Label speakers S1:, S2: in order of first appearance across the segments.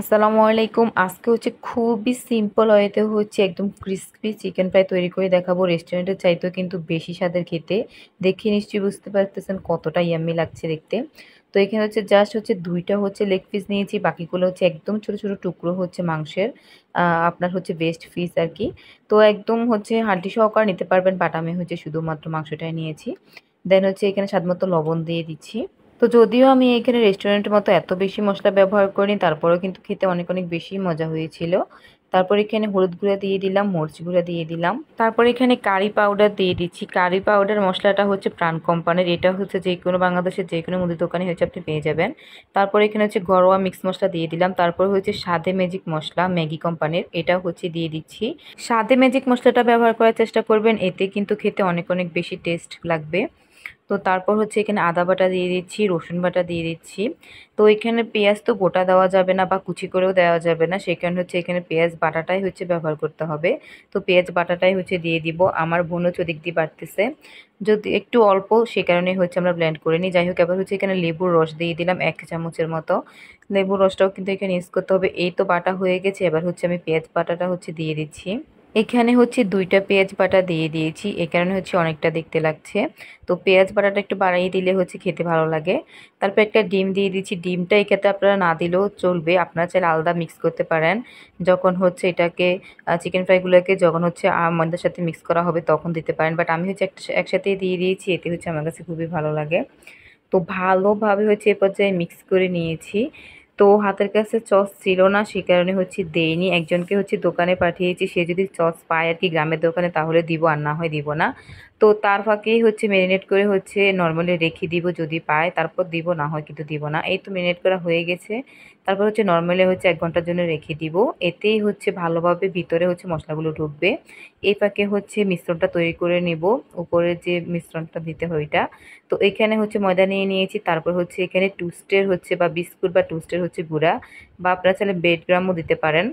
S1: আসসালামু আলাইকুম। আজকে খুবই সিম্পল ওয়েতে একদম ক্রিসপি চিকেন ফ্রাই তৈরি করে দেখাবো। রেস্টুরেন্টের চাইতেও কিন্তু বেশি স্বাদের খেতে। দেখে নিশ্চয়ই বুঝতে পারতেছেন কতটা ইয়াম্মি লাগছে দেখতে। তো এখানে জাস্ট ২টা লেগ পিস নিয়েছি। বাকিগুলো একদম ছোট, ছোট টুকরো মাংসের। আপনার বেস্ট পিস আরকি। তো একদম হাড্ডি সহকারে নিতে পারবেন। বাট আমি শুধুমাত্র মাংসটাই নিয়েছি। দেন এখানে স্বাদমতো লবণ দিয়ে দিচ্ছি। তো যদিও আমি এখানে রেস্টুরেন্টের মতো এত বেশি মসলা ব্যবহার করিনি, তারপরেও কিন্তু খেতে অনেক অনেক বেশি মজা হয়েছিল। তারপর এখানে হলুদ গুঁড়া দিয়ে দিলাম, মরিচ গুঁড়া দিয়ে দিলাম। তারপর এখানে কারি পাউডার দিয়ে দিচ্ছি। কারি পাউডার মশলাটা প্রাণ কোম্পানির। এটা যেকোনো বাংলাদেশের যেকোনো মুদি দোকানে আপনি পেয়ে যাবেন। তারপর এখানে ঘরোয়া মিক্স মশলা দিয়ে দিলাম। তারপর স্বাদে ম্যাজিক মশলা ম্যাগি কোম্পানির, এটা দিয়ে দিচ্ছি। স্বাদে ম্যাজিক মশলাটা ব্যবহার করার চেষ্টা করবেন, এতে কিন্তু খেতে অনেক অনেক বেশি টেস্ট লাগবে। তো তারপর এখানে আদা বাটা দিয়ে দিচ্ছি, রসুন বাটা দিয়ে দিচ্ছি। তো এখানে পেঁয়াজ তো গোটা দেওয়া যাবে না বা কুচি করেও দেওয়া যাবে না, সেই কারণে এখানে পেঁয়াজ বাটাটাই ব্যবহার করতে হবে। তো পেঁয়াজ বাটাটাই দিয়ে দিব। আমার বোনও ওদিক দিয়ে বাড়তেছে, যদি একটু অল্প, সে কারণে আমরা ব্লেন্ড করে নিই। যাই হোক, এবার এখানে লেবুর রস দিয়ে দিলাম 1 চামচের মতো। লেবুর রসটাও কিন্তু এখানে ইউজ করতে হবে। এই তো বাটা হয়ে গেছে, এবার আমি পেঁয়াজ বাটাটা দিয়ে দিচ্ছি। এখানে 2টা পেঁয়াজ বাটা দিয়ে দিয়েছি, এই কারণে অনেকটা দেখতে লাগছে। তো পেঁয়াজ বাটাটা একটু বাড়িয়ে দিলে খেতে ভালো লাগে। তারপর একটা ডিম দিয়ে দিচ্ছি। ডিমটা এই ক্ষেত্রে আপনারা না দিলেও চলবে, আপনারা চাইলে আলাদা মিক্স করতে পারেন। যখন এটাকে চিকেন ফ্রাইগুলোকে যখন ময়দার সাথে মিক্স করা হবে তখন দিতে পারেন। বাট আমি একসাথেই দিয়ে দিয়েছি, এতে আমার কাছে খুবই ভালো লাগে। তো ভালোভাবে এ পর্যায়ে মিক্স করে নিয়েছি। তো হাতের কাছে সস ছিল না, সে কারণে দেইনি। একজনকে দোকানে পাঠিয়েছি, সে যদি সস পায় আর কি গ্রামের দোকানে, তাহলে দিব, আর না হয় দিব না। তো তার ফাঁকেই ম্যারিনেট করে নর্মালি রেখে দিব, যদি পায় তারপর দিব, না হয় কিন্তু দিব না। এই তো ম্যারিনেট করা হয়ে গেছে। তারপর নর্মালি 1 ঘন্টার জন্য রেখে দিব। এতেই ভালোভাবে ভিতরে মশলাগুলো ঢুকবে। এই ফাঁকে মিশ্রণটা তৈরি করে নিব, উপরে যে মিশ্রণটা দিতে হয় ওইটা। তো এখানে ময়দা নিয়ে নিয়েছি। তারপর এখানে টুস্টের বা বিস্কুট বা টুস্টের গুঁড়া, বা আপনারা চাইলে ব্রেড গ্রামও দিতে পারেন।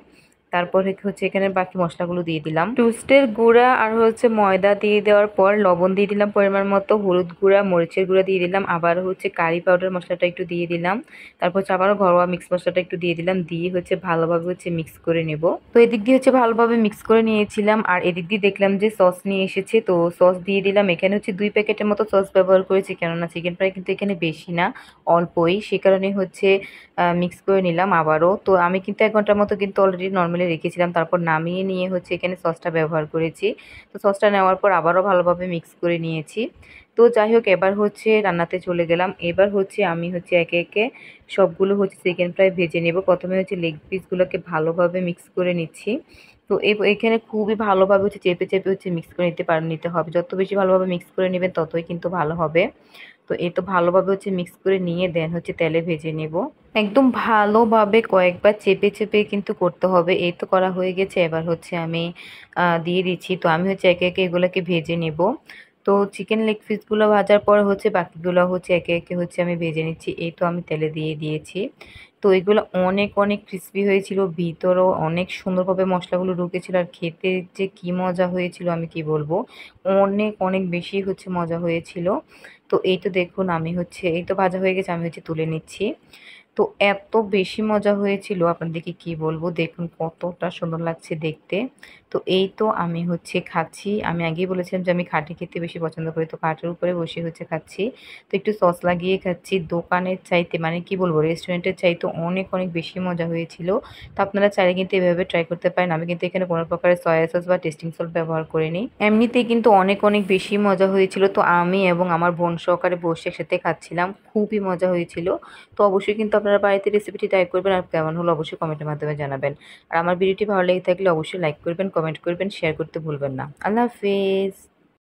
S1: তারপর এখানে বাকি মশলাগুলো দিয়ে দিলাম। টুস্টের গুঁড়া আর ময়দা দিয়ে দেওয়ার পর লবণ দিয়ে দিলাম পরিমাণ মতো, হলুদ গুঁড়া, মরিচের গুঁড়া দিয়ে দিলাম, আবার কারি পাউডার মশলাটা একটু দিয়ে দিলাম। তারপর আবারও ঘরোয়া মিক্স মশলাটা একটু দিয়ে দিলাম, দিয়ে ভালোভাবে মিক্স করে নেব। তো এদিক দিয়ে ভালোভাবে মিক্স করে নিয়েছিলাম, আর এদিক দিয়ে দেখলাম যে সস নিয়ে এসেছে, তো সস দিয়ে দিলাম। এখানে 2 প্যাকেটের মতো সস ব্যবহার করেছি, কেননা চিকেন ফ্রাই কিন্তু এখানে বেশি না, অল্পই, সে কারণে মিক্স করে নিলাম আবারও। তো আমি কিন্তু 1 ঘন্টার মতো কিন্তু অলরেডি নর্মালি রেখেছিলাম, তারপর নামিয়ে নিয়ে এখানে সসটা ব্যবহার করেছি। তো সসটা নেওয়ার পর আবারও ভালোভাবে মিক্স করে নিয়েছি। তো যাই হোক, এবার রান্নাতে চলে গেলাম। এবার আমি একে একে সবগুলো চিকেন ফ্রাই ভেজে নেব। প্রথমে লেগ পিসগুলোকে ভালোভাবে মিক্স করে নিচ্ছি। তো এখানে খুবই ভালোভাবে চেপে চেপে মিক্স করে নিতে হবে। যত বেশি ভালোভাবে মিক্স করে নেবেন ততই কিন্তু ভালো হবে। তো এই তো ভালোভাবে মিক্স করে নিয়ে দেন তেলে ভেজে নেব। একদম ভালোভাবে কয়েকবার চেপে চেপে কিন্তু করতে হবে। এই তো করা হয়ে গেছে। এবার আমি দিয়ে দিচ্ছি। তো আমি একে একে এগুলোকে ভেজে নেব। তো চিকেন লেগ পিসগুলো ভাজার পর বাকিগুলো একে একে আমি ভেজে নিচ্ছি। এই তো আমি তেলে দিয়ে দিয়েছি। তো এগুলো অনেক অনেক ক্রিস্পি হয়েছিল, ভিতরেও অনেক সুন্দরভাবে মশলাগুলো ঢুকেছিল, আর খেতে যে কি মজা হয়েছিল আমি কি বলবো, অনেক অনেক বেশি মজা হয়েছিল। তো এই তো দেখুন, আমি এই তো ভাজা হয়ে গেছে, আমি তুলে নিচ্ছি। তো এত বেশি মজা হয়েছিল, আপনাদেরকে কি বলবো, দেখুন কতটা সুন্দর লাগছে দেখতে। তো এই তো আমি খাচ্ছি। আমি আগেই বলেছিলাম যে আমি খাটে খেতে বেশি পছন্দ করি, তো খাটের উপরে বসে খাচ্ছি। তো একটু সস লাগিয়ে খাচ্ছি। দোকানের চাইতে, মানে কি বলবো, রেস্টুরেন্টের চাইতে অনেক অনেক বেশি মজা হয়েছিল। তো আপনারা চাইলে কিন্তু এভাবে ট্রাই করতে পারেন। আমি কিন্তু এখানে কোনো প্রকারের সয়া সস বা টেস্টিং সল্ট ব্যবহার করিনি। এমনিতেই কিন্তু অনেক অনেক বেশি মজা হয়েছিল। তো আমি এবং আমার বোন সহকারে বসে একসাথে খাচ্ছিলাম, খুবই মজা হয়েছিল। তো অবশ্যই কিন্তু আপনারা বাড়িতে রেসিপিটি ট্রাই করবেন, আর কেমন হলো অবশ্যই কমেন্টের মাধ্যমে জানাবেন। আর আমার ভিডিওটি ভালো লেগে থাকলে অবশ্যই লাইক করবেন, কমেন্ট করবেন, শেয়ার করতে ভুলবেন না। আল্লাহ হাফেজ।